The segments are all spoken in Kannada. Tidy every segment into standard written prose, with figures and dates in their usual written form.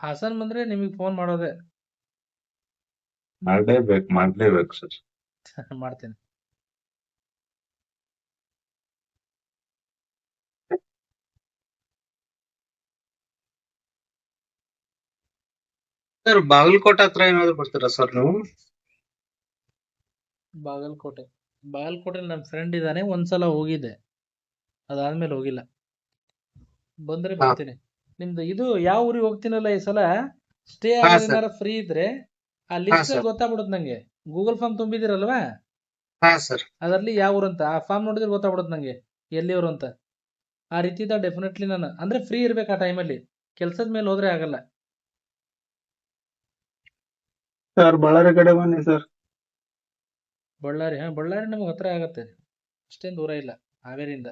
ಹಾಸನ್ ಬಂದ್ರೆ ನಿಮಗೆ ಫೋನ್ ಮಾಡೋದೆ. ಮಾಡ್ಲೇಬೇಕು ಸರ್. ಮಾಡ್ತೀನಿ. ಸರ್ ಬಾಗಲಕೋಟೆ ಹತ್ರ ಏನಾದ್ರು ಬರ್ತೀರಾ ಸರ್ ನೀವು? ಬಾಗಲಕೋಟೆ ನಮ್ಮ ಫ್ರೆಂಡ್ ಇದ್ದಾನೆ, ಒಂದ್ಸಲ ಹೋಗಿದ್ದೆ, ಅದಾದ್ಮೇಲೆ ಹೋಗಿಲ್ಲ. ಬಂದ್ರೆ ಹಾ ಬರ್ತೀನಿ. ನಿಮ್ದು ಇದು ಯಾವ ಊರಿಗೆ ಹೋಗ್ತೀನಲ್ಲ ಈ ಸಲ, ಸ್ಟೇ ಹಾ ಆಗೋದು ಸರ್. ಏನಾರ ಫ್ರೀ ಇದ್ರೆ ಆ ಹಾ ಲಿಸ್ಟ್ ಸರ್. ಗೊತ್ತಾಗ್ಬಿಡುತ್ತೆ ನಂಗೆ. ಗೂಗಲ್ ಫಾರ್ಮ್ ತುಂಬಿದಿರಲ್ವಾ, ಹಾ ಸರ್. ಅದರಲ್ಲಿ ಯಾವ ಊರಂತ ಆ ಫಾರ್ಮ್ ನೋಡಿದ್ರೆ ಗೊತ್ತಾಗ್ಬಿಡುತ್ತೆ ನಂಗೆ ಎಲ್ಲಿಯವರು ಅಂತ. ಆ ರೀತಿ ಇದ್ದ ಡೆಫಿನೆಟ್ಲಿ ನಾನು ಅಂದ್ರೆ ಫ್ರೀ ಇರ್ಬೇಕು ಆ ಟೈಮಲ್ಲಿ, ಕೆಲ್ಸದ ಮೇಲೆ ಹೋದ್ರೆ ಆಗಲ್ಲ. ಸರ್ ಬಳ್ಳಾರಿ ಕಡೆ ಬನ್ನಿ ಸರ್. ಬಳ್ಳಾರಿ ನಮ್ಗೆ ಹತ್ರ ಆಗತ್ತೆ, ಅಷ್ಟೇನು ದೂರ ಇಲ್ಲ ಹಾವೇರಿಯಿಂದ.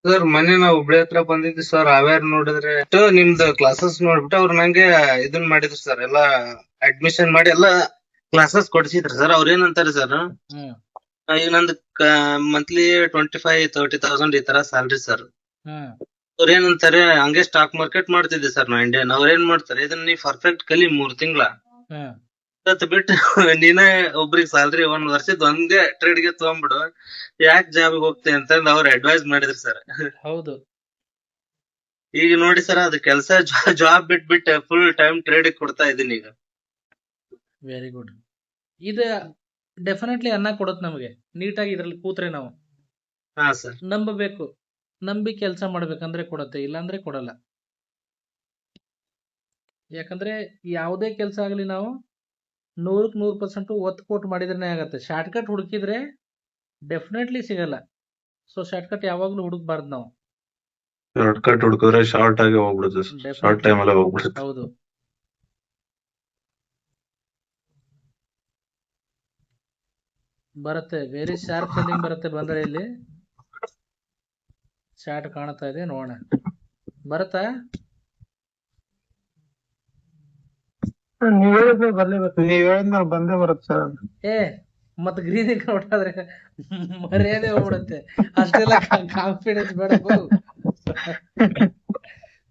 ಸರ್ ಮೊನ್ನೆ ನಾವು ಹುಬ್ಳಿ ಹತ್ರ ಬಂದಿದ್ವಿ ಸರ್. ಹಾವೇರಿ ನೋಡಿದ್ರೆ ನಿಮ್ದು ಕ್ಲಾಸಸ್ ನೋಡ್ಬಿಟ್ಟು ಅವ್ರು ನಂಗೆ ಇದನ್ ಮಾಡಿದ್ರು ಸರ್, ಎಲ್ಲಾ ಅಡ್ಮಿಷನ್ ಮಾಡಿ ಎಲ್ಲಾ ಕ್ಲಾಸಸ್ ಕೊಡ್ಸಿದ್ರು ಸರ್. ಅವ್ರ ಏನಂತಾರೆ ಸರ್, ಹ್ಮ್ ಈಗ ನಂದು ಮಂತ್ಲಿ 25,000-30,000 ಈ ತರ ಸ್ಯಾಲ್ರಿ ಸರ್. ಹ್ಮ್ ಅವ್ರ ಏನಂತಾರೆ, ಹಂಗೆ ಸ್ಟಾಕ್ ಮಾರ್ಕೆಟ್ ಮಾಡ್ತಿದ್ದೆ ಸರ್ ನಾ ಇಂಡಿಯನ್. ಅವ್ರ ಏನ್ ಮಾಡ್ತಾರೆ, ಇದನ್ನ ನೀ ಪರ್ಫೆಕ್ಟ್ ಕಲಿ 3 ತಿಂಗಳ ಹ್ಮ್ ಬಿಟ್ಟು ನೀನೇ ಒಬ್ರಿಗೆ ಸ್ಯಾಲ್ರಿ 1 ವರ್ಷದ ಒಂದೇ ಟ್ರೇಡ್ ಗೆ ತಗೊಂಡ್ಬಿಡು, ಯಾಕೆ ಜಾಬ್ಗೆ ಹೋಗ್ತಿ ಅಂತಂದ್ ಅವ್ರು ಅಡ್ವೈಸ್ ಮಾಡಿದ್ರು ಸರ್. ಹೌದು. ಈಗ ನೋಡಿ ಸರ್, ಅದು ಕೆಲಸ ಜಾಬ್ ಬಿಟ್ಬಿಟ್ಟು ಫುಲ್ ಟೈಮ್ ಟ್ರೇಡ್ ಕೊಡ್ತಾ ಇದೀನಿ ಈಗ. Very good. ಇದು ಡೆಫಿನೆಟ್ಲಿ ಅನ್ನ ಕೊಡುತ್ತೆ ನಮಗೆ, ನೀಟಾಗಿ ಇದ್ರಲ್ಲಿ ಕೂತ್ರೆ ನಾವು. ಹಾ ಸರ್. ನಂಬಬೇಕು, ನಂಬಿ ಕೆಲಸ ಮಾಡ್ಬೇಕಂದ್ರೆ ಕೊಡುತ್ತೆ, ಇಲ್ಲಾಂದ್ರೆ ಕೊಡಲ್ಲ. ಯಾಕಂದ್ರೆ ಯಾವುದೇ ಕೆಲಸ ಆಗಲಿ ನಾವು 100% ಒತ್ತು ಕೊಟ್ಟು ಮಾಡಿದ್ರೆ ಆಗತ್ತೆ. ಶಾರ್ಟ್ಕಟ್ ಹುಡುಕಿದ್ರೆ ಡೆಫಿನೆಟ್ಲಿ ಸಿಗಲ್ಲ. ಸೊ ಶಾರ್ಟ್ಕಟ್ ಯಾವಾಗ್ಲೂ ಹುಡುಕ್ಬಾರ್ದು ನಾವು. ಶಾರ್ಟ್ ಕಟ್ ಹುಡುಕಿದ್ರೆ ಶಾರ್ಟ್ ಆಗಿ ಹೋಗ್ಬಿಡುತ್ತೆ ಸರ್. ಶಾರ್ಟ್ ಡೆಫಿನೆಟ್ಲಿ ಟೈಮ್ ಅಲ್ಲೇ ಹೋಗ್ಬಿಡುತ್ತೆ. ಹೌದು. ಬರುತ್ತೆ, ವೆರಿ ಶಾರ್ಪ್ ಸೆಲ್ಲಿಂಗ್ ಬರುತ್ತೆ. ಬಂದ್ರೆ ಇಲ್ಲಿ ಚಾರ್ಟ್ ಕಾಣ್ತಾ ಇದೆ, ನೋಡೋಣ ಬರುತ್ತಾ. ನೀವ್ ಹೇಳಿದ್ಮೇಲೆ ಬರ್ಲೇಬೇಕು. ನೀವ್ ಹೇಳಿದ್ಮೇಲೆ ಬಂದೇ ಬರುತ್ತೆ ಸರ್. ಏ ಮತ್ ಗ್ರೀನ್ ಹೊಟ್ಟಾದ್ರೆ ಮರ್ಯಾದೆ ಹೋಗ್ಬಿಡುತ್ತೆ. ಅಷ್ಟೆಲ್ಲ ಕಾನ್ಫಿಡೆನ್ಸ್ ಬೇಡ.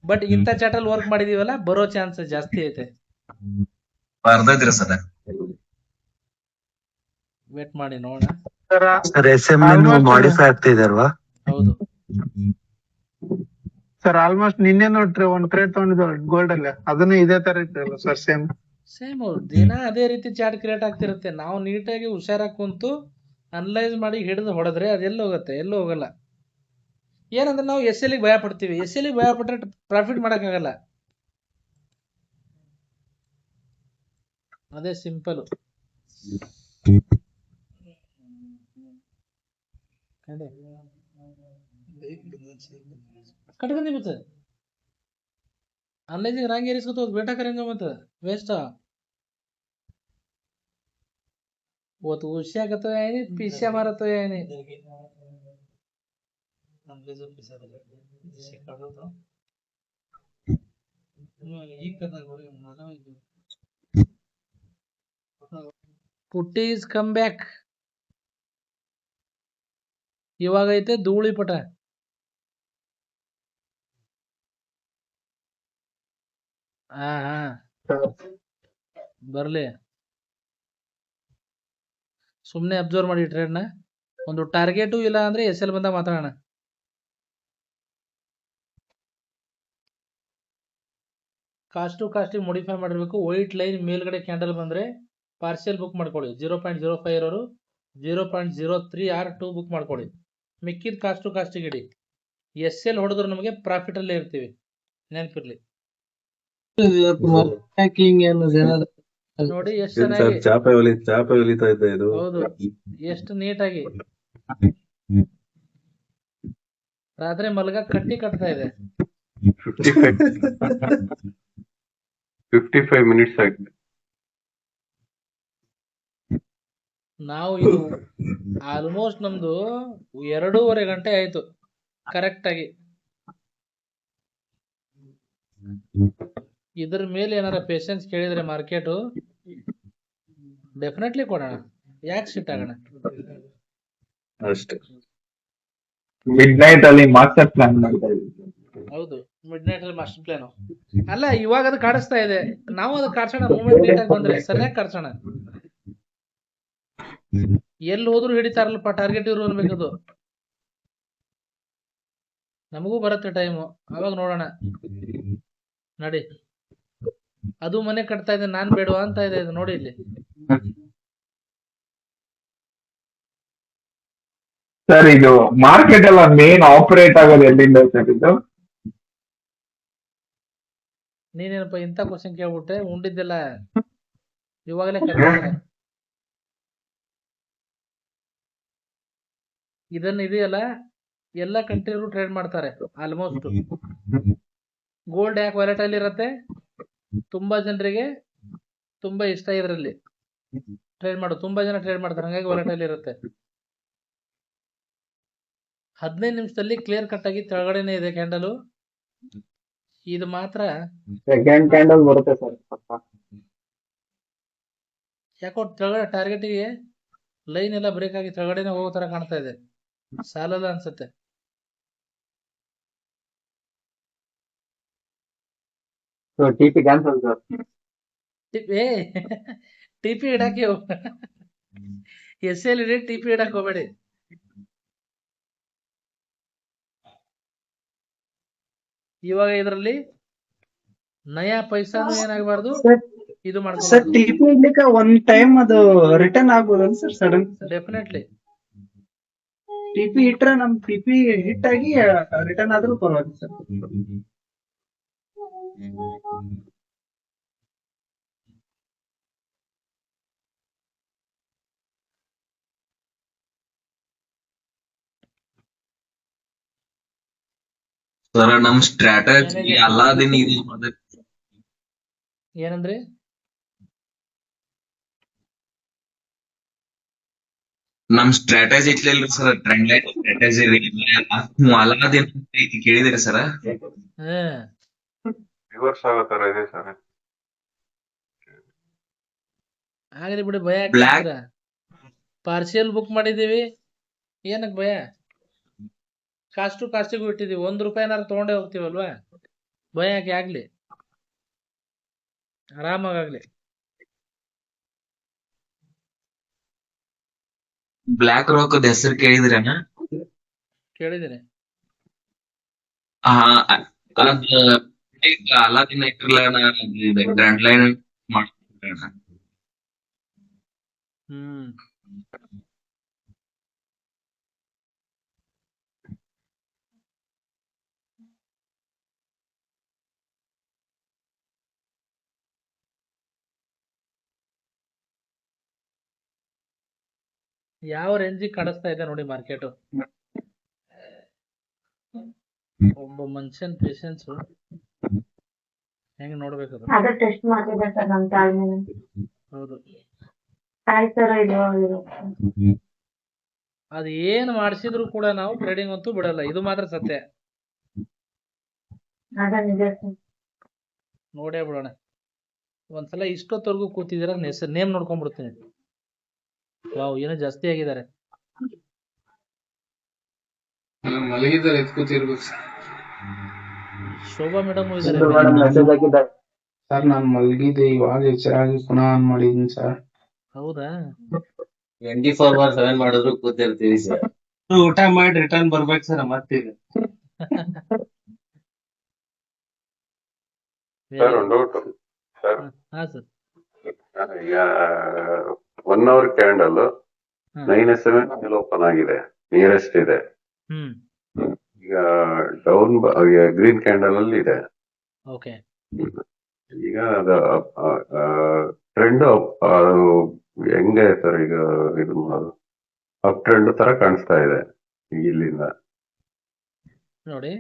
ಬಟ್ ಇಂಥ ಚಾಟಲ್ ವರ್ಕ್ ಮಾಡಿದೀವಲ್ಲ, ಬರೋ ಚಾನ್ಸ್ ಜಾಸ್ತಿ ಐತೆ. ಬರ್ದಿದ್ರಿ ಸರ್. ವೇಟ್ ಮಾಡಿ ನೋಡೋಣ. ಸರ್ ಮಾಡಿಫೈ ಆಗ್ತಿದೆ ಅಲ್ವಾ? ಹೌದು ಸರ್ ಆಲ್ಮೋಸ್ಟ್ ನಿನ್ನೆ ನೋಡ್ರಿ ಒಂದ್ ಟ್ರೇಡ್ ತಗೊಂಡಿದ್ವಿ ಗೋಲ್ಡ್ ಅಲ್ಲಿ, ಅದನ್ನ ಇದೇ ತರ ಇತ್ತಲ್ಲ ಸರ್, ಸೇಮ್. ದಿನ ಅದೇ ರೀತಿ ಚಾರ್ಟ್ ಕ್ರಿಯೇಟ್ ಆಗ್ತಿರುತ್ತೆ. ನಾವು ನೀಟಾಗಿ ಹುಷಾರಾಗಿ ಕುಂತು ಅನಲೈಸ್ ಮಾಡಿ ಹಿಡಿದು ಹೊಡೆದ್ರೆ ಅದೆಲ್ಲ ಹೋಗುತ್ತೆ, ಎಲ್ಲೂ ಹೋಗಲ್ಲ. ಏನಂದ್ರೆ ನಾವು SL ಭಯ ಪಡ್ತೀವಿ. SL ಭಯ ಪಟ್ರೆ ಪ್ರಾಫಿಟ್ ಮಾಡಕ್ಕಾಗಲ್ಲ. ಅದೇ ಸಿಂಪಲ್. ಕಟ್ಕೊಂಡಿ ಮತ್ತೆ ಅನಲೈಸಿಂಗ್ ರಾಂಗ್ ಏರಿಸ್ಕೊತ ಬೇಟಾ ಕರೆಂಗ ಮತ್ತೆ ವೇಸ್ಟ್. वो तो उश्या करतो है नहीं, पीछे मारतो है नहीं. ಪುಟ್ಟಿ ಇಸ್ ಕಮ್ ಬ್ಯಾಕ್. ಇವಾಗ ಐತೆ ಧೂಳಿ ಪಟ. ಹಾ ಬರ್ಲಿ, ಸುಮ್ನೆ ಅಬ್ಸರ್ವ್ ಮಾಡಿ ಟ್ರೇಡ್ನ. ಒಂದು ಟಾರ್ಗೆಟು ಇಲ್ಲ ಅಂದ್ರೆ SL ಬಂದ ಮಾತಾಡೋಣ. ಕಾಸ್ಟ್ ಟು ಕಾಸ್ಟಿಗೆ ಮಾಡಿಫೈ ಮಾಡಿರ್ಬೇಕು. ವೈಟ್ ಲೈನ್ ಮೇಲ್ಗಡೆ ಕ್ಯಾಂಡಲ್ ಬಂದ್ರೆ ಪಾರ್ಷಿಯಲ್ ಬುಕ್ ಮಾಡ್ಕೊಳ್ಳಿ. 0.05 ಇರೋರು 0.03 ಆರ್ 2 ಬುಕ್ ಮಾಡ್ಕೊಳ್ಳಿ. ಮಿಕ್ಕಿದ ಕಾಸ್ಟ್ ಟು ಕಾಸ್ಟಿಗೆ ಇಡಿ. SL ಹೊಡೆದ್ರು ನಮಗೆ ಪ್ರಾಫಿಟ್ ಅಲ್ಲೇ ಇರ್ತೀವಿ, ನೆನಪಿರ್ಲಿ. ನೋಡಿ ಎಷ್ಟು ಚೆನ್ನಾಗಿ ಚಾಪೆ ಹೊಲಿತಾ ಇದ್ದ ಇದು. ಹೌದು, ಎಷ್ಟು ನೀಟಾಗಿ ರಾತ್ರಿ ಮಲ್ಗ ಕಟ್ಟಿ ಕಟ್ತಾ ಇದೆ. 55 ಮಿನಿಟ್ಸ್ ಆಗಿದೆ. ನಾವು ಇದು ಆಲ್ಮೋಸ್ಟ್ ನಮ್ದು 2.5 ಗಂಟೆ ಆಯ್ತು ಕರೆಕ್ಟ್ ಆಗಿ. ಇದ್ರ ಮೇಲೆ ಏನಾರ ಪೇಷನ್ಸ್ ಕೇಳಿದ್ರೆ ಮಾರ್ಕೆಟು ಡೆಫಿನೆಟ್ಲಿ ಕೊಡೋಣ, ಯಾಕೆ ಶಿಫ್ಟ್ ಆಗೋಣ. ಅಷ್ಟೇ. ಮಿಡ್ ನೈಟ್ ಅಲ್ಲಿ ಮಾಸ್ಟರ್ ಪ್ಲಾನ್ ಮಾಡ್ತಾ ಇದ್ದೀವಿ. ಹೌದು, ಮಿಡ್ ನೈಟ್ ಅಲ್ಲಿ ಮಾಸ್ಟರ್ ಪ್ಲಾನ್ ಅಲ್ಲ, ಇವಾಗ ಅದು ಕಾಡಿಸ್ತಾ ಇದೆ, ನಾವು ಅದು ಕಾಡ್ಸೋಣ. ಮೂಮೆಂಟ್ ನೀಟಾಗಿ ಬಂದ್ರೆ ಸರಿಯಾಗಿ ಕಾಡ್ಸೋಣ. ಎಲ್ಲಿ ಹೋದ್ರು ಹಿಡಿತಾರಲ್ಲಪ್ಪ, ಟಾರ್ಗೆಟ್ ಇವ್ರು ಅನ್ಬೇಕದು. ನಮಗೂ ಬರುತ್ತೆ ಟೈಮು, ಅವಾಗ ನೋಡೋಣ. ನಡಿ, ಅದು ಮನೆ ಕಟ್ತಾ ಇದೆ, ನಾನ್ ಬೇಡವಾ ಅಂತ ಇದೆ ಇದು ನೋಡಿ ಇಲ್ಲಿ. ಸರ್ ಇದು ಮಾರ್ಕೆಟ್ ಎಲ್ಲ ಮೇನ್ ಆಪರೇಟ್ ಆಗೋದು ಎಲ್ಲಿಂದ ಸರ್ ಇದು? ನೀನೇನಪ್ಪ ಇಂಥ ಕ್ವಶನ್ ಕೇಳ್ಬಿಟ್ಟೆ, ಉಂಡಿದ್ದೆಲ್ಲ ಇವಾಗಲೇ ಕಟ್ತಾರೆ. ಇದೆಯಲ್ಲ, ಎಲ್ಲ ಕಂಟ್ರಿಯವರು ಟ್ರೇಡ್ ಮಾಡ್ತಾರೆ ಆಲ್ಮೋಸ್ಟ್. ಗೋಲ್ಡ್ ಯಾಕೆ ವಾಲೆಟೈಲ್ ಇರತ್ತೆ? ತುಂಬಾ ಜನರಿಗೆ ತುಂಬಾ ಇಷ್ಟ ಇದರಲ್ಲಿ ಟ್ರೇಡ್ ಮಾಡೋದು, ತುಂಬಾ ಜನ ಟ್ರೇಡ್ ಮಾಡ್ತಾರೆ, ಹಂಗಾಗಿ ವಾಲೆಟೈಲ್ ಇರುತ್ತೆ. 15 ನಿಮಿಷದಲ್ಲಿ ಕ್ಲಿಯರ್ ಕಟ್ ಆಗಿ ಕೆಳಗಡೆನೆ ಇದೆ ಕ್ಯಾಂಡಲು. ಇದು ಮಾತ್ರ ಸೆಕೆಂಡ್ ಕ್ಯಾಂಡಲ್ ಬರುತ್ತೆ ಸರ್. ಯಾಕೋ ಕೆಳಗಡೆ ಟಾರ್ಗೆಟಿಗೆ ಲೈನ್ ಎಲ್ಲ ಬ್ರೇಕ್ ಆಗಿ ಕೆಳಗಡೆನೆ ಹೋಗೋ ತರ ಕಾಣ್ತಾ ಇದೆ, ಸಾಲಲ್ಲ ಅನ್ಸುತ್ತೆ. TP cancel sir. ಟಿಪಿ ಇಡಕ್ಕೆ ಎಸ್ ಎಲ್ ಇಡಿ, ಟಿಪಿ ಇಡಕ್ ಹೋಗ್ಬೇಡಿ. ಇವಾಗ ಇದರಲ್ಲಿ ನಯಾ ಪೈಸಾನು ಏನಾಗಬಾರ್ದು, ಇದು ಸರ್ ಮಾಡ್ಕೋಬಾರ್ದು. ಟಿಪಿ ಇಡ್ಲಿಕ್ಕೆ ಒಂದ್ ಟೈಮ್ ಅದು ರಿಟರ್ನ್ ಆಗ್ಬೋದಲ್ಲ ಸರ್ ಸಡನ್? ಡೆಫಿನೆಟ್ಲಿ ಟಿಪಿ ಇಟ್ರೆ ನಮ್ ಟಿಪಿ ಹಿಟ್ ಆಗಿ ರಿಟರ್ನ್ ಆದ್ರೂ ಪರವಾಗಿಲ್ಲ ಸರ್. ಸರ್ ನಮ್ ಸ್ಟ್ರಾಟಜಿ ಅಲ್ಲಾದಿನ್ ಯೂಸ್ ಮಾಡ್ಬೇಕು. ಏನಂದ್ರಿ? ನಮ್ ಸ್ಟ್ರಾಟಜಿ ಇಟ್ಲಿಲ್ರಿ ಸರ್, ಟ್ರೆಂಡ್ ಲೈನ್ ಸ್ಟ್ರಾಟಜಿ ಅಲ್ಲಾದಿನ್ ಐತಿ ಕೇಳಿದಿರಿ ಸರ್? ರಿವರ್ಸ್ ಆಗೋ ತರ ಇದೆ ಸರ್. ಆಗಲಿ ಬಿಡಿ, ಭಯ Black. ಆಗ್ತಿದ್ರ. ಪಾರ್ಸಿಯಲ್ ಬುಕ್ ಮಾಡಿದೀವಿ, ಏನಕ್ ಭಯ? ಕಾಸ್ಟ್ ಟು ಕಾಸ್ಟಿಗೂ ಇಟ್ಟಿದೀವಿ, ₹1 ತಗೊಂಡೇ ಹೋಗ್ತೀವಲ್ವಾ, ಭಯ ಯಾಕೆ ಆಗ್ಲಿ, ಆರಾಮಾಗ್ಲಿ. ಬ್ಲಾಕ್ ರಾಕ್ ಹೆಸರು ಕೇಳಿದ್ರೇನ? ಕೇಳಿದ್ದೀನಿ. ಅಲ್ಲಾದಿನ್ ಇಟ್ಟಿರ್ಲ ಟ್ರೆಂಡ್ ಲೈನ್ ಮಾಡ್ಕೊಂಡ್ರೆ ಯಾವ ರೇಂಜಿಗೆ ಕಾಣಿಸ್ತಾ ಇದೆ ನೋಡಿ ಮಾರ್ಕೆಟ್. ಒಬ್ಬ ಮನುಷ್ಯನ್ ಪೇಷನ್ಸ್ ಹೆಂಗ್ ನೋಡ್ಬೇಕು. ಅದ ಟೆಸ್ಟ್ ಮಾಡ್ತಿದ್ದೆ ಸರ್ ನಮ್ ತಾಳ್ಮೆನ. ಹೌದು, ಕಾಯ್ತಾರ ಇಲ್ವೋ ಇರೋ. ಅದ್ ಏನ್ ಮಾಡಿಸಿದ್ರು ಕೂಡ ನಾವು ಟ್ರೇಡಿಂಗ್ ಅಂತೂ ಬಿಡಲ್ಲ, ಇದು ಮಾತ್ರ ಸತ್ಯ. ಅದ ನಿಜ ಸರ್. ನೋಡೇ ಬಿಡೋಣ. ಒಂದ್ಸಲ ಇಷ್ಟೊತ್ತವರೆಗೂ ಕೂತಿದ್ದೀರ, ನೇಮ್ ನೋಡ್ಕೊಂಡ್ಬಿಡ್ತೀನಿ. ವಾವ್, ಏನೋ ಜಾಸ್ತಿ ಆಗಿದ್ದಾರೆ. ಮಲಗಿದ್ದಾರೆ, ಎತ್ಕೋತಿರ್ಬೇಕು ಸರ್. ಶೋಭಾ ಮೇಡಮ್ ಮೆಸೇಜ್ ಹಾಕಿದ್ದಾರೆ ಸರ್ ನಾನ್ ಮಲಗಿದ್ದೆ, ಇವಾಗ ಎಚ್ಚರಾಗಿ ಪುನಃ ಆನ್ ಮಾಡಿದೀನಿ ಸರ್. ಹೌದಾ? 24/7 ಮಾಡಿದ್ರು ಕೂತಿರ್ತೀವಿ ಸರ್. ಊಟ ಮಾಡಿ ರಿಟರ್ನ್ ಬರ್ಬೇಕು ಸರ್ ಮತ್ತೀಗ. ಸರ್ ಒಂದು ಡೌಟ್ ಸರ್. ಹಾ ಸರ್. ಈಗ 1 hour ಕ್ಯಾಂಡಲ್ 9 ಓಪನ್ ಆಗಿದೆ, ನಿಯರೆಸ್ಟ್ ಇದೆ. ಈಗ ಡೌನ್ ಗ್ರೀನ್ ಕ್ಯಾಂಡಲ್ ಅಲ್ಲಿ ಇದೆ. ಓಕೆ, ಈಗ ಟ್ರೆಂಡ್ ಹೆಂಗೆ ಸರ್? ಈಗ ಇದು ಅಪ್ ಟ್ರೆಂಡ್ ತರ ಕಾಣಿಸ್ತಾ ಇದೆ ಇಲ್ಲಿಂದ. ನೋಡಿ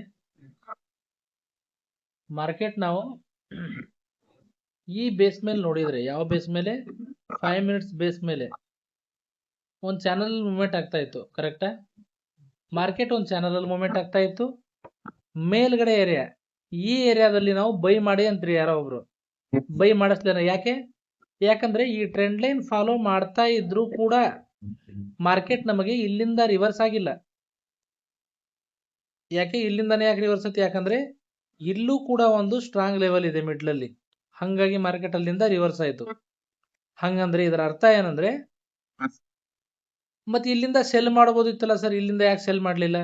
ಮಾರ್ಕೆಟ್ ನಾವು ಈ ಬೇಸ್ ಮೇಲೆ ನೋಡಿದ್ರೆ, ಯಾವ ಬೇಸ್ ಮೇಲೆ? 5 ಮಿನಿಟ್ಸ್ ಬೇಸ್ ಮೇಲೆ ಒಂದು ಚಾನಲ್ ಮೂವ್ಮೆಂಟ್ ಆಗ್ತಾ ಇತ್ತು, ಕರೆಕ್ಟಾ? ಮಾರ್ಕೆಟ್ ಒಂದು ಚಾನಲ್ ಅಲ್ಲಿ ಮೂವ್ಮೆಂಟ್ ಆಗ್ತಾ ಇತ್ತು. ಮೇಲ್ಗಡೆ ಏರಿಯಾ, ಈ ಏರಿಯಾದಲ್ಲಿ ನಾವು ಬೈ ಮಾಡಿ ಅಂತ್ರಿ ಯಾರೋ ಒಬ್ರು, ಬೈ ಮಾಡಿಸ್ಲೇನ? ಯಾಕಂದ್ರೆ ಈ ಟ್ರೆಂಡ್ ಲೈನ್ ಫಾಲೋ ಮಾಡ್ತಾ ಇದ್ರು ಕೂಡ ಮಾರ್ಕೆಟ್ ನಮಗೆ ಇಲ್ಲಿಂದ ರಿವರ್ಸ್ ಆಗಿಲ್ಲ. ಯಾಕೆ ಇಲ್ಲಿಂದಾನೇ ಯಾಕೆ ರಿವರ್ಸ್ ಆಯ್ತು? ಯಾಕಂದ್ರೆ ಇಲ್ಲೂ ಕೂಡ ಒಂದು ಸ್ಟ್ರಾಂಗ್ ಲೆವೆಲ್ ಇದೆ ಮಿಡ್ಲಲ್ಲಿ, ಹಂಗಾಗಿ ಮಾರ್ಕೆಟ್ ಅಲ್ಲಿಂದ ರಿವರ್ಸ್ ಆಯ್ತು. ಹಂಗಂದ್ರೆ ಇದರ ಅರ್ಥ ಏನಂದ್ರೆ ಮತ್ತೆ ಇಲ್ಲಿಂದ ಸೆಲ್ ಮಾಡಬಹುದಿತ್ತಲ್ಲ ಸರ್, ಇಲ್ಲಿಂದ ಯಾಕೆ ಸೆಲ್ ಮಾಡ್ಲಿಲ್ಲ?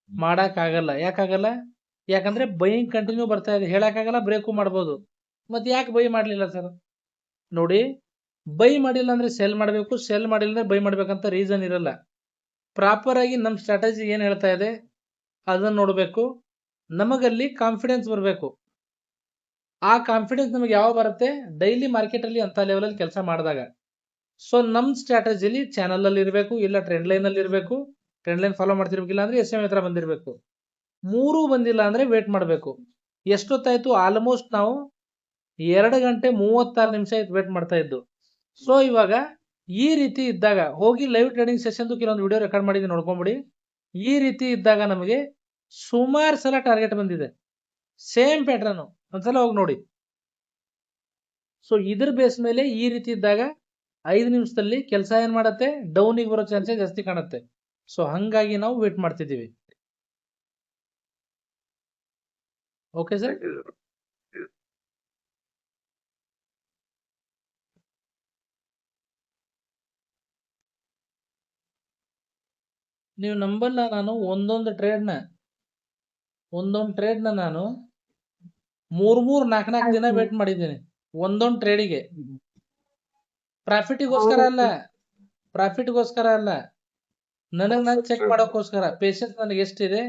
ಮಾಡಕ್ ಆಗಲ್ಲ. ಯಾಕಾಗಲ್ಲ? ಯಾಕಂದ್ರೆ ಬೈಯಿಂಗ್ ಕಂಟಿನ್ಯೂ ಬರ್ತಾ ಇದೆ, ಹೇಳಕ್ಕಾಗಲ್ಲ, ಬ್ರೇಕು ಮಾಡ್ಬೋದು. ಮತ್ತೆ ಯಾಕೆ ಬೈ ಮಾಡ್ಲಿಲ್ಲ ಸರ್? ನೋಡಿ, ಬೈ ಮಾಡಿಲ್ಲ ಅಂದ್ರೆ ಸೆಲ್ ಮಾಡಬೇಕು, ಸೆಲ್ ಮಾಡಿಲ್ಲ ಅಂದ್ರೆ ಬೈ ಮಾಡ್ಬೇಕಂತ ರೀಸನ್ ಇರಲ್ಲ. ಪ್ರಾಪರ್ ಆಗಿ ನಮ್ಮ ಸ್ಟ್ರಾಟಜಿ ಏನ್ ಹೇಳ್ತಾ ಇದೆ ಅದನ್ನ ನೋಡ್ಬೇಕು. ನಮಗಲ್ಲಿ ಕಾನ್ಫಿಡೆನ್ಸ್ ಬರಬೇಕು. ಆ ಕಾನ್ಫಿಡೆನ್ಸ್ ನಮಗೆ ಯಾವ ಬರುತ್ತೆ? ಡೈಲಿ ಮಾರ್ಕೆಟ್ ಅಲ್ಲಿ ಅಂತ ಲೆವೆಲ್ ಅಲ್ಲಿ ಕೆಲಸ ಮಾಡಿದಾಗ. ಸೊ ನಮ್ ಸ್ಟ್ರಾಟಜಿಲಿ ಚಾನಲ್ ಅಲ್ಲಿ ಇರಬೇಕು, ಇಲ್ಲ ಟ್ರೆಂಡ್ ಲೈನ್ ಅಲ್ಲಿ ಇರಬೇಕು. ಟ್ರೆಂಡ್ ಲೈನ್ ಫಾಲೋ ಮಾಡ್ತಿರ್ಬೇಕಿಲ್ಲ ಅಂದ್ರೆ SM ಹತ್ರ ಬಂದಿರಬೇಕು. ಮೂರು ಬಂದಿಲ್ಲ ಅಂದ್ರೆ ವೇಟ್ ಮಾಡಬೇಕು. ಎಷ್ಟೊತ್ತಾಯ್ತು? ಆಲ್ಮೋಸ್ಟ್ ನಾವು 2 ಗಂಟೆ 36 ನಿಮಿಷ ವೇಟ್ ಮಾಡ್ತಾ ಇದ್ದು. ಸೊ ಇವಾಗ ಈ ರೀತಿ ಇದ್ದಾಗ ಹೋಗಿ ಲೈವ್ ಟ್ರೇಡಿಂಗ್ ಸೆಷನ್ ಕೆಲವೊಂದು ವಿಡಿಯೋ ರೆಕಾರ್ಡ್ ಮಾಡಿದ್ದೀನಿ, ನೋಡ್ಕೊಂಬಿಡಿ. ಈ ರೀತಿ ಇದ್ದಾಗ ನಮಗೆ ಸುಮಾರು ಸಲ ಟಾರ್ಗೆಟ್ ಬಂದಿದೆ, ಸೇಮ್ ಪ್ಯಾಟ್ರನ್. ಒಂದ್ಸಲ ಹೋಗಿ ನೋಡಿ. ಸೊ ಇದ್ರ ಬೇಸ್ ಮೇಲೆ ಈ ರೀತಿ ಇದ್ದಾಗ 5 ನಿಮಿಷದಲ್ಲಿ ಕೆಲಸ ಏನ್ ಮಾಡತ್ತೆ? ಡೌನಿಗೆ ಬರೋ ಚಾನ್ಸಸ್ ಜಾಸ್ತಿ ಕಾಣುತ್ತೆ. ಸೊ ಹಂಗಾಗಿ ನಾವು ವೇಟ್ ಮಾಡ್ತಿದ್ದೀವಿ. Okay sir. Thank you, sir. ನೀವು ನಂಬಲ್ಲ, ನಾನು ಒಂದೊಂದು ಟ್ರೇಡ್ನ ನಾನು 3-4 ದಿನ ವೇಟ್ ಮಾಡಿದ್ದೀನಿ ಒಂದೊಂದು ಟ್ರೇಡಿಗೆ. ಪ್ರಾಫಿಟ್ಗೋಸ್ಕರ ಅಲ್ಲ, ನನಗೆ ನಾನು ಚೆಕ್ ಮಾಡೋಕ್ಕೋಸ್ಕರ. ಪೇಷನ್ಸ್ ನನಗೆ ಎಷ್ಟಿದೆ,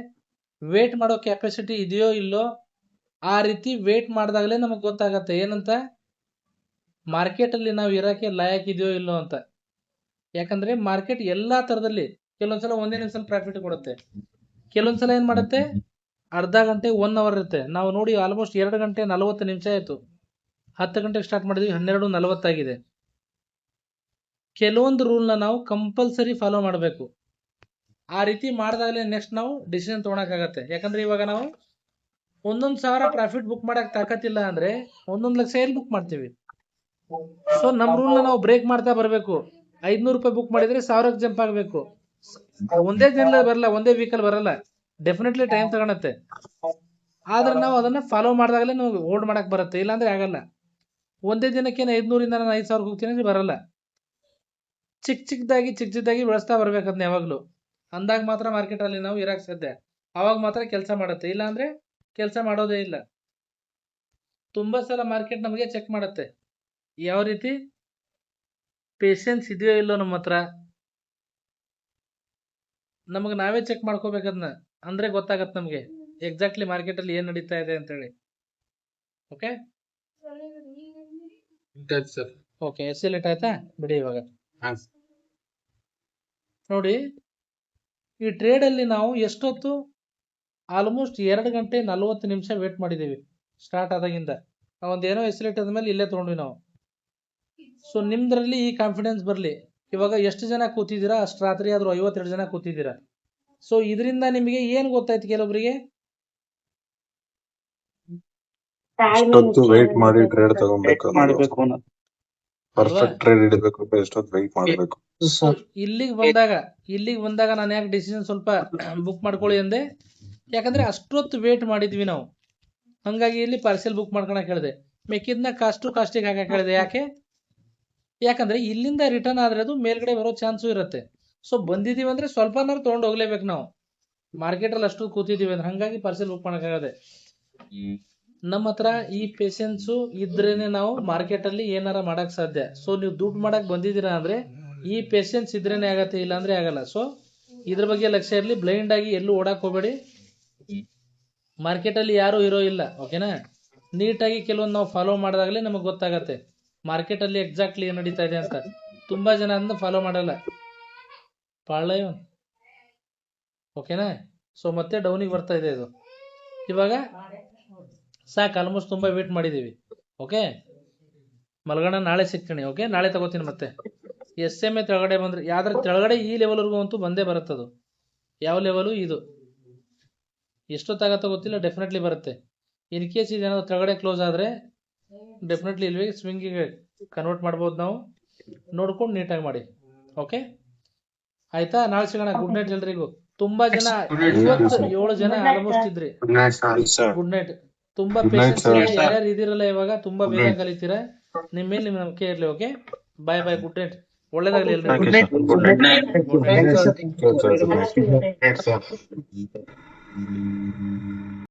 ವೇಟ್ ಮಾಡೋ ಕೆಪಾಸಿಟಿ ಇದೆಯೋ ಇಲ್ಲೋ, ಆ ರೀತಿ ವೇಟ್ ಮಾಡಿದಾಗಲೇ ನಮಗೆ ಗೊತ್ತಾಗತ್ತೆ ಏನಂತ, ಮಾರ್ಕೆಟ್ ಅಲ್ಲಿ ನಾವು ಇರಕ್ಕೆ ಲಾಯಕ್ ಇದೆಯೋ ಇಲ್ಲೋ ಅಂತ. ಯಾಕಂದ್ರೆ ಮಾರ್ಕೆಟ್ ಎಲ್ಲಾ ತರದಲ್ಲಿ ಕೆಲವೊಂದ್ಸಲ ಒಂದೇ ನಿಮಿಷದಲ್ಲಿ ಪ್ರಾಫಿಟ್ ಕೊಡುತ್ತೆ, ಕೆಲವೊಂದ್ಸಲ ಏನ್ ಮಾಡುತ್ತೆ ಅರ್ಧ ಗಂಟೆ 1 ಅವರ್ ಇರುತ್ತೆ. ನಾವು ನೋಡಿ ಆಲ್ಮೋಸ್ಟ್ 2 ಗಂಟೆ 40 ನಿಮಿಷ ಆಯ್ತು. 10 ಗಂಟೆಗೆ ಸ್ಟಾರ್ಟ್ ಮಾಡಿದ್ವಿ, 12:40 ಆಗಿದೆ. ಕೆಲವೊಂದು ರೂಲ್ನ ನಾವು ಕಂಪಲ್ಸರಿ ಫಾಲೋ ಮಾಡಬೇಕು. ಆ ರೀತಿ ಮಾಡಿದಾಗಲೇ ನೆಕ್ಸ್ಟ್ ನಾವು ಡಿಸಿಷನ್ ತಗೊಳಕಾಗತ್ತೆ. ಯಾಕಂದ್ರೆ ಇವಾಗ ನಾವು 1,000 ಪ್ರಾಫಿಟ್ ಬುಕ್ ಮಾಡಕ್ ತಾಕತ್ತಿಲ್ಲ ಅಂದ್ರೆ 1 ಲಕ್ಷ ಎಲ್ಲಿ ಬುಕ್ ಮಾಡ್ತೀವಿ? ಸೊ ನಮ್ ರೂಲ್ನ ನಾವು ಬ್ರೇಕ್ ಮಾಡ್ತಾ ಬರಬೇಕು. 500 ರೂಪಾಯಿ ಬುಕ್ ಮಾಡಿದ್ರೆ 1000ಕ್ಕೆ ಜಂಪ್ ಆಗಬೇಕು. ಒಂದೇ ದಿನದಲ್ಲಿ ಬರಲ್ಲ, ಒಂದೇ ವೀಕಲ್ಲಿ ಬರಲ್ಲ, ಡೆಫಿನೆಟ್ಲಿ ಟೈಮ್ ತಗೊಳತ್ತೆ. ಆದ್ರೆ ನಾವು ಅದನ್ನ ಫಾಲೋ ಮಾಡಿದಾಗಲೇ ನಾವು ಹೋಲ್ಡ್ ಮಾಡಕ್ ಬರುತ್ತೆ, ಇಲ್ಲಾಂದ್ರೆ ಆಗಲ್ಲ. ಒಂದೇ ದಿನಕ್ಕೆ 500ರಿಂದ ನಾನು 5,000 ಹೋಗ್ತೀನಿ ಅಂದ್ರೆ ಬರಲ್ಲ. ಚಿಕ್ಕದಾಗಿ ಬೆಳೆಸ್ತಾ ಬರ್ಬೇಕು ಅದನ್ನ ಯಾವಾಗ್ಲೂ. ಅಂದಾಗ ಮಾತ್ರ ಮಾರ್ಕೆಟ್ ಅಲ್ಲಿ ನಾವು ಇರಕ್ ಸಾಧ್ಯ. ಅವಾಗ ಮಾತ್ರ ಕೆಲಸ ಮಾಡುತ್ತೆ, ಇಲ್ಲ ಅಂದ್ರೆ ಕೆಲಸ ಮಾಡೋದೇ ಇಲ್ಲ. ತುಂಬಾ ಸಲ ಮಾರ್ಕೆಟ್ ನಮಗೆ ಚೆಕ್ ಮಾಡುತ್ತೆ, ಯಾವ ರೀತಿ ಪೇಷನ್ಸ್ ಇದೆಯೋ ಇಲ್ಲೋ ನಮ್ಮ ಹತ್ರ. ನಮಗೆ ನಾವೇ ಚೆಕ್ ಮಾಡ್ಕೋಬೇಕದ್ನ, ಅಂದ್ರೆ ಗೊತ್ತಾಗತ್ತೆ ನಮಗೆ ಎಕ್ಸಾಕ್ಟ್ಲಿ ಮಾರ್ಕೆಟ್ ಅಲ್ಲಿ ಏನ್ ನಡೀತಾ ಇದೆ ಅಂತ ಹೇಳಿ. Okay sir. ಓಕೆ, ಎಸ್ಎಲೇಟ್ ಆಯ್ತಾ? ಬಿಡಿ ಇವಾಗ. ನೋಡಿ, ಈ ಟ್ರೇಡ್ ಅಲ್ಲಿ ನಾವು ಎಷ್ಟೊತ್ತು? ಆಲ್ಮೋಸ್ಟ್ 2 ಗಂಟೆ 40 ನಿಮಿಷ ವೇಟ್ ಮಾಡಿದೀವಿ ಸ್ಟಾರ್ಟ್ ಆದಾಗಿಂದ. ಒಂದೇನೋ ಎಸ್ಎಲೇಟ್ ಆದ್ಮೇಲೆ ಇಲ್ಲೇ ತಗೊಂಡ್ವಿ ನಾವು. ಸೊ ನಿಮ್ದ್ರಲ್ಲಿ ಈ ಕಾನ್ಫಿಡೆನ್ಸ್ ಬರ್ಲಿ. ಇವಾಗ ಎಷ್ಟು ಜನ ಕೂತಿದ್ದೀರಾ? ಅಷ್ಟು ರಾತ್ರಿ ಆದ್ರೂ 52 ಜನ ಕೂತಿದ್ದೀರಾ. ಸೊ ಇದರಿಂದ ನಿಮಗೆ ಏನ್ ಗೊತ್ತಾಯ್ತು? ಕೆಲವೊಬ್ಬರಿಗೆ ಎಷ್ಟೊತ್ತು ವೇಟ್ ಮಾಡಿ ಟ್ರೇಡ್ ತಗೊಬೇಕು ಮಾಡ್ಬೇಕು ಅನ್ನೋದು. ಪರ್ಫೆಕ್ಟ್ ಟ್ರೇಡ್ ಹಿಡಿಬೇಕು, ಎಷ್ಟೊತ್ತು ವೇಟ್ ಮಾಡ್ಬೇಕು. ಇಲ್ಲಿಗೆ ಬಂದಾಗ ನಾನು ಯಾಕೆ ಡಿಸಿಷನ್ ಸ್ವಲ್ಪ ಬುಕ್ ಮಾಡ್ಕೊಳ್ಳಿ ಅಂದೆ? ಯಾಕಂದ್ರೆ ಅಷ್ಟೊತ್ತು ವೇಟ್ ಮಾಡಿದ್ವಿ ನಾವು, ಹಂಗಾಗಿ ಇಲ್ಲಿ ಪಾರ್ಸೆಲ್ ಬುಕ್ ಮಾಡ್ಕೊಳಕ್ ಹೇಳಿದೆ. ಮೆಕ್ಕಿದ್ನ ಕಾಸ್ಟಿಗೆ ಹಾಕಕ್ ಹೇಳಿದೆ. ಯಾಕಂದ್ರೆ ಇಲ್ಲಿಂದ ರಿಟರ್ನ್ ಆದ್ರೆ ಅದು ಮೇಲ್ಗಡೆ ಬರೋ ಚಾನ್ಸು ಇರುತ್ತೆ. ಸೊ ಬಂದಿದೀವಿ ಅಂದ್ರೆ ಸ್ವಲ್ಪನಾರು ತಗೊಂಡು ಹೋಗ್ಲೇಬೇಕು ನಾವು, ಮಾರ್ಕೆಟ್ ಅಲ್ಲಿ ಅಷ್ಟು ಕೂತಿದೀವಿ ಅಂದ್ರೆ. ಹಂಗಾಗಿ ಪಾರ್ಸೆಲ್ ಬುಕ್ ಮಾಡಕ್ಕಾಗದೆ. ನಮ್ಮ ಹತ್ರ ಈ ಪೇಷನ್ಸು ಇದ್ರೇನೆ ನಾವು ಮಾರ್ಕೆಟ್ ಅಲ್ಲಿ ಏನಾರ ಮಾಡಕ್ ಸಾಧ್ಯ. ಸೊ ನೀವು ದುಡ್ಡು ಮಾಡಕ್ ಬಂದಿದ್ದೀರಾ ಅಂದ್ರೆ ಈ ಪೇಷನ್ಸ್ ಇದ್ರೇನೆ ಆಗತ್ತೆ, ಇಲ್ಲ ಅಂದ್ರೆ ಆಗಲ್ಲ. ಸೊ ಇದ್ರ ಬಗ್ಗೆ ಲಕ್ಷ್ಯ ಇರ್ಲಿ, ಬ್ಲೈಂಡ್ ಆಗಿ ಎಲ್ಲೂ ಓಡಾಕ್ ಹೋಗ್ಬೇಡಿ. ಮಾರ್ಕೆಟ್ ಅಲ್ಲಿ ಯಾರು ಇರೋ ಇಲ್ಲ, ಓಕೆನಾ? ನೀಟಾಗಿ ಕೆಲವೊಂದು ನಾವು ಫಾಲೋ ಮಾಡಿದಾಗಲೇ ನಮಗೆ ಗೊತ್ತಾಗತ್ತೆ ಮಾರ್ಕೆಟ್ ಅಲ್ಲಿ ಎಕ್ಸಾಕ್ಟ್ಲಿ ಏನ್ ನಡೀತಾ ಇದೆ ಅಂತ. ತುಂಬಾ ಜನ ಅದನ್ನ ಫಾಲೋ ಮಾಡಲ್ಲ, ಓಕೆನಾ? ಸೊ ಮತ್ತೆ ಡೌನಿಗೆ ಬರ್ತಾ ಇದೆ ಇದು. ಇವಾಗ ಸಾಕು, ಆಲ್ಮೋಸ್ಟ್ ತುಂಬಾ ವೇಟ್ ಮಾಡಿದೀವಿ. ಓಕೆ, ಮಲ್ಗೋಣ, ನಾಳೆ ಸಿಗ್ತೀನಿ. ಓಕೆ, ನಾಳೆ ತಗೋತೀನಿ. ಮತ್ತೆ SMA ತೆಳಗಡೆ ಬಂದ್ರೆ, ಯಾವ್ದ್ರ ತೆಳಗಡೆ ಈ ಲೆವೆಲ್ವರೆಗೂ ಅಂತೂ ಬಂದೇ ಬರುತ್ತದು. ಯಾವ ಲೆವೆಲು ಇದು? ಎಷ್ಟೊತ್ತಾಗತ್ತೋ ಗೊತ್ತಿಲ್ಲ, ಡೆಫಿನೆಟ್ಲಿ ಬರುತ್ತೆ. ಇನ್ ಕೇಸ್ ಇದೇನಾದ್ರು ಕೆಳಗಡೆ ಕ್ಲೋಸ್ ಆದ್ರೆ ಡೆಫಿನೆಟ್ಲಿ ಇಲ್ಲಿ ಸ್ವಿಂಗಿಗೆ ಕನ್ವರ್ಟ್ ಮಾಡ್ಬೋದು ನಾವು. ನೋಡ್ಕೊಂಡು ನೀಟಾಗಿ ಮಾಡಿ. ಓಕೆ, ಆಯ್ತಾ? ನಾಳೆ ಸಿಗೋಣ. ಗುಡ್ ನೈಟ್ ಎಲ್ರಿಗೂ. ತುಂಬಾ ಜನ Good night, sir. 57 ಜನ Good night, ಆಲ್ಮೋಸ್ಟ್ sir. ಇದ್ರಿ. sir. Good night. ತುಂಬಾ Good night, ಪೇಷನ್ಸ್ sir. ಇದೆ, ಯಾರ್ಯಾರು ಇದಿರಲ್ಲ ಇವಾಗ ತುಂಬಾ Good ಬೇಗ night. ಕಲಿತೀರಾ. ನಿಮ್ಮ ಮೇಲೆ ನಿಮ್ ನಂಬಿಕೆ ಇರ್ಲಿ. ಓಕೆ, ಬಾಯ್ ಬಾಯ್, ಗುಡ್ ನೈಟ್, ಒಳ್ಳೇದಾಗ್ಲಿ ಎಲ್ರಿಗೂ. Thank you, Good night. sir. Good night. Good night. Thank you, sir. Sure, sir. Good night. Good night. Yes, sir.